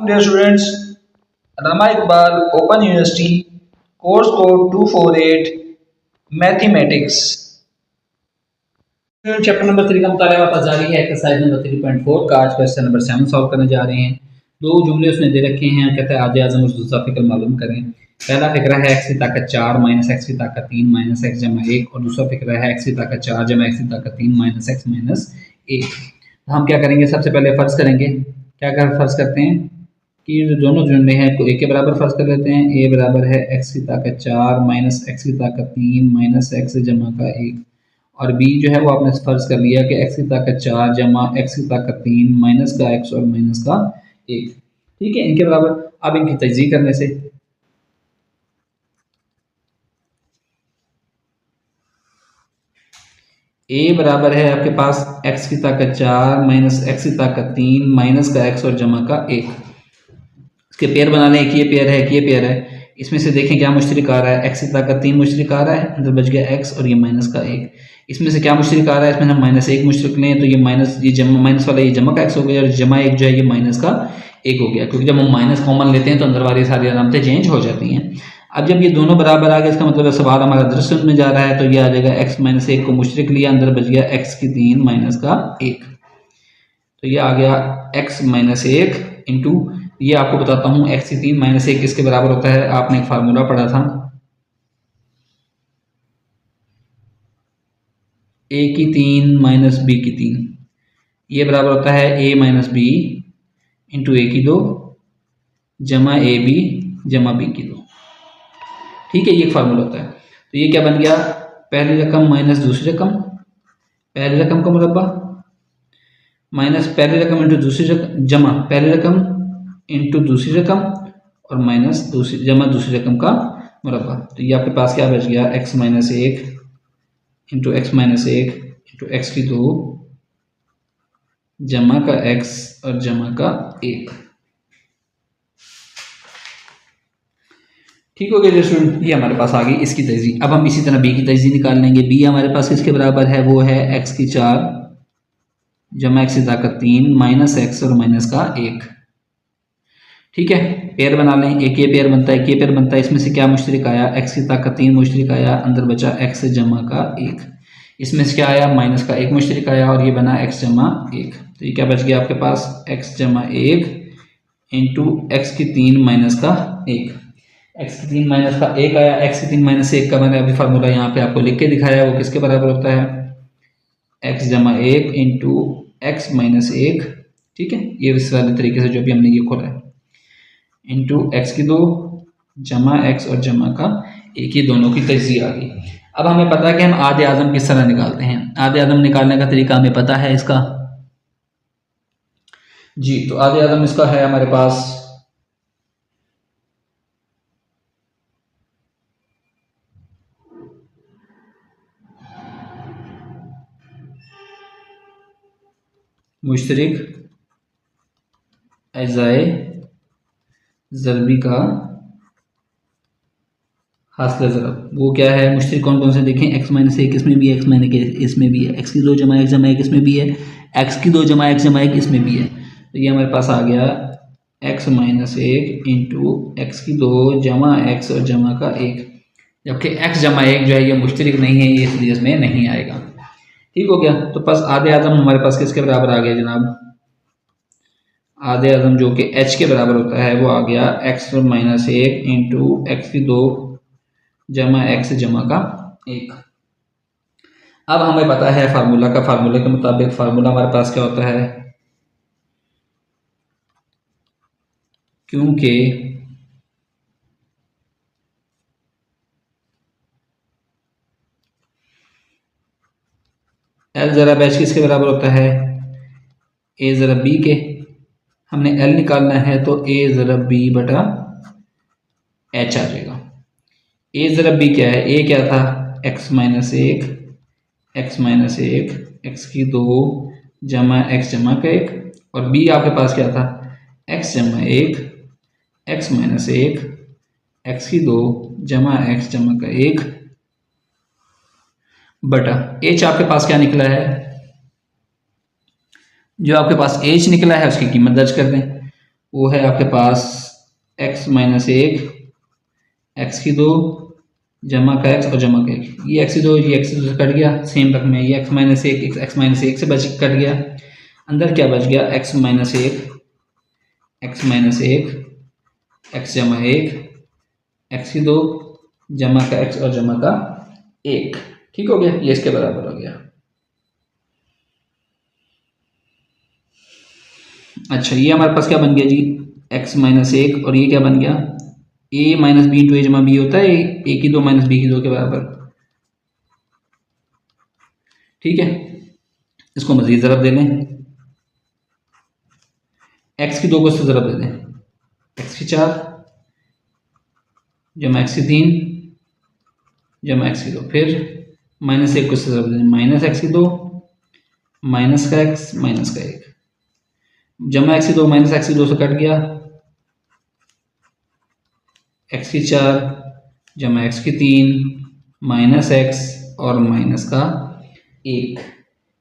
Dear students, Rama Iqbal Open University, course code 248, Mathematics. Chapter number 3 का मुताला वापस जारी है। एक्सरसाइज नंबर 3.4 का आज क्वेश्चन नंबर 7 सॉल्व करने जा रहे हैं। दो जुमले उसने दे रखे हैं, कहते हैं आधे आजम और दूसरा फिक्र मालूम करें। पहला फिक्र है x की ताकत 4 माइनस एक्स की ताकत 3 माइनस एक्स जमा 1, और दूसरा फिक्र है x की ताकत 4 जमा एक्स की ताकत 3 माइनस एक्स माइनस 1। हम क्या करेंगे, सबसे पहले फ़र्ज़ करेंगे। क्या कर फ़र्ज़ करते हैं कि ये जो दोनों जुमले हैं को एक के बराबर फ़र्ज़ कर लेते हैं। a बराबर है x की ताकत 4 माइनस एक्स की ताकत 3 माइनस एक्स जमा का 1, और b जो है वो आपने फर्ज कर लिया कि x की ताकत 4 जमा एक्स की ताकत 3 माइनस का x और माइनस का 1। ठीक है, इनके बराबर। अब इनकी तजज़ीह करने से a बराबर है आपके पास x की ताकत 4 माइनस एक्स की ताकत 3 माइनस का x और जमा का 1। इसके पेयर बना लें, एक ये पेयर है, एक ये पेयर है। इसमें से देखें क्या मुश्तरक आ रहा है, x की ताकत 3 मुश्तरक आ रहा है, अंदर बच गया x और ये माइनस का 1। इसमें से क्या मुश्तरक आ रहा है, इसमें हम माइनस 1 मुश्तरक लें तो ये माइनस, ये जमा माइनस वाला ये जमा का x हो गया, और जमा 1 जो है ये माइनस का 1 हो गया, क्योंकि जब हम माइनस कॉमन लेते हैं तो अंदर वाली सारी अलामतें चेंज हो जाती हैं। अब जब ये दोनों बराबर आ गए, इसका मतलब सवाल हमारा दरअसल में जा रहा है, तो ये आ जाएगा x माइनस 1 को मुश्तरक लिया, अंदर बच गया x की 3 माइनस का 1। तो ये आ गया x माइनस 1 इंटू, ये आपको बताता हूँ x की 3 माइनस 1 किसके बराबर होता है। आपने एक फार्मूला पढ़ा था, a की 3 माइनस b की 3, ये बराबर होता है a minus B into a की 2 जमा ए बी जमा b की 2। ठीक है, ये एक फार्मूला होता है। तो ये क्या बन गया, पहली रकम माइनस दूसरी रकम, पहली रकम का मुरब्बा माइनस पहली रकम इंटू दूसरी रकम जमा पहली रकम इंटू दूसरी रकम, और माइनस दूसरी जमा दूसरी रकम का मुरब्बा। तो ये आपके पास क्या बच गया, x minus 1 into x minus 1 into x की 2 जमा का x और जमा का 1। ठीक हो गया स्टूडेंट, ये हमारे पास आ गई इसकी तजज़ीह। अब हम इसी तरह b की तजज़ीह निकाल लेंगे। b हमारे पास किसके बराबर है, वो है x की 4 जमा एक्स की ताकत 3 माइनस एक्स और माइनस का 1। ठीक है, पेयर बना लें, एक ये पेयर बनता है, एक ये पेयर बनता है। इसमें से क्या मुश्तरक आया, x की ताकत 3 मुश्तरक आया, अंदर बचा x जमा का 1। इसमें से क्या आया, माइनस का 1 मुश्तरक आया, और ये बना x जमा 1। तो ये क्या बच गया आपके पास, x जमा 1 इंटू एक्स की 3 माइनस का 1। x की 3 माइनस का 1 आया, x की 3 माइनस 1 का मैंने अभी फार्मूला यहाँ पे आपको लिख के दिखाया, वो किसके बराबर होता है, x जमा 1 इंटू एक्स माइनस 1। ठीक है, ये इस वाले तरीके से जो भी हमने ये खोला है, इंटू एक्स की 2 जमा एक्स और जमा का 1, ये दोनों की तजज़ीह आ गई। अब हमें पता है कि हम आधे आज़म किस तरह निकालते हैं। आधे आज़म निकालने का तरीका हमें पता है इसका जी। तो आधे आज़म इसका है हमारे पास मुश्तरक अज़ाए ज़रबी का हासिल ज़रब। वो क्या है, मुश्तरक कौन कौन से देखें, x माइनस 1 इसमें भी है, x माइनस 1 इसमें भी है, x की 2 जमा 1 जमा 1 इसमें भी है, x की 2 जमा 1 जमा 1 इसमें भी है। तो ये हमारे पास आ गया x माइनस 1 इंटू एक्स की 2 जमा x और जमा का 1, जबकि x जमा 1 जो है ये मुश्तरक नहीं है, ये इसलिए इसमें नहीं आएगा। ठीक हो गया, तो बस आधे आज़म हमारे पास किसके बराबर आ गया जनाब, आधे आज़म जो कि h के बराबर होता है वो आ गया x माइनस 1 इंटू एक्स की 2 जमा एक्स जमा का 1। अब हमें पता है फार्मूला का, फार्मूले के मुताबिक फार्मूला हमारे पास क्या होता है, क्योंकि एल ज़रा बैच किसके बराबर होता है, ए ज़रा बी के। हमने एल निकालना है तो ए ज़रा बी बटा एच आ जाएगा। ए ज़रा बी क्या है, ए क्या था, x minus 1 x minus 1 x की 2 जमा एक्स जमा का 1, और बी आपके पास क्या था, एक्स जमा 1 एक्स माइनस 1 एक्स की 2 जमा एक्स जमा का 1 बटा एच। आपके पास क्या निकला है, जो आपके पास एच निकला है उसकी कीमत दर्ज कर दें। वो है आपके पास x माइनस एक, x की 2 जमा का x और जमा का 1। ये x की 2 ये x की 2 से कट गया, सेम रकम है ये x माइनस एक, x माइनस एक से बच कट गया। अंदर क्या बच गया, x माइनस एक, x माइनस एक, x जमा एक, x की 2 जमा का x और जमा का 1। ठीक हो गया, ये इसके बराबर हो गया। अच्छा, ये हमारे पास क्या बन गया जी, x माइनस एक, और ये क्या बन गया, a माइनस बी इंटू ए जमा बी होता है a की 2 माइनस बी की 2 के बराबर। ठीक है, इसको मजीद ज़रब दे लें, x की 2 को इससे ज़रब दे दें, x की 4 जमा x की 3 जमा x की 2, फिर माइनस एक को इससे ज़रब दे दें, माइनस x की 2 माइनस का x माइनस का 1 जमा x की 2 माइनस x की 2 से कट गया, x की 4 जमा x की 3 माइनस x और माइनस का 1।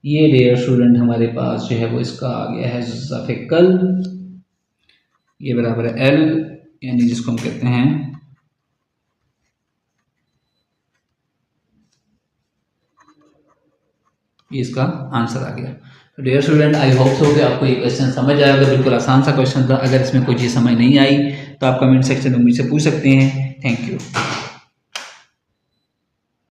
ये डियर स्टूडेंट हमारे पास जो है वो इसका आ गया है ज़फ़िकल, ये बराबर है L, यानी जिसको हम कहते हैं ये इसका आंसर आ गया। तो dear student, I hope so कि आपको ये क्वेश्चन समझ आएगा। बिल्कुल आसान सा क्वेश्चन था, अगर इसमें कोई चीज़ समझ नहीं आई तो आप कमेंट सेक्शन में मुझसे पूछ सकते हैं। Thank you.